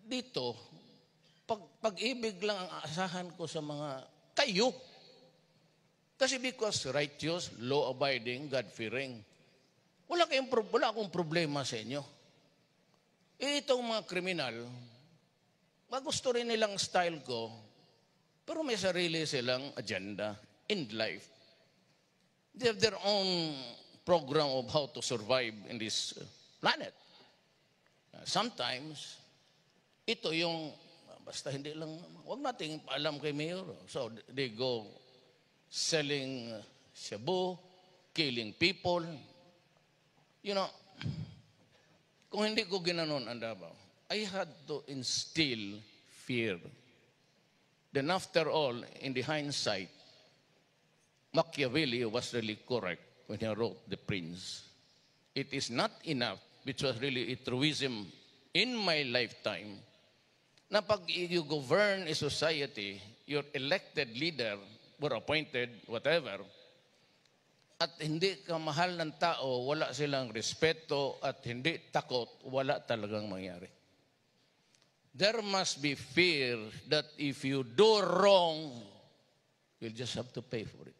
dito, pag-ibig lang ang asahan ko sa mga kayo. Kasi because righteous, law-abiding, God-fearing. Wala akong problema sa inyo. Itong mga kriminal, magusto rin nilang style ko, pero may sarili silang agenda in life. They have their own program of how to survive in this planet. Sometimes, ito yung, basta hindi lang, huwag nating paalam kay Mayor. So, they go selling shabu, killing people. You know, kung hindi ko ginanon ang Davao, I had to instill fear. Then after all, in the hindsight, Machiavelli was really correct when he wrote The Prince. It is not enough, which was really a truism in my lifetime, na pag you govern a society, your elected leader or appointed, whatever, at hindi ka mahal ng tao, wala silang respeto at hindi takot, wala talagang mangyari. There must be fear that if you do wrong, you'll just have to pay for it.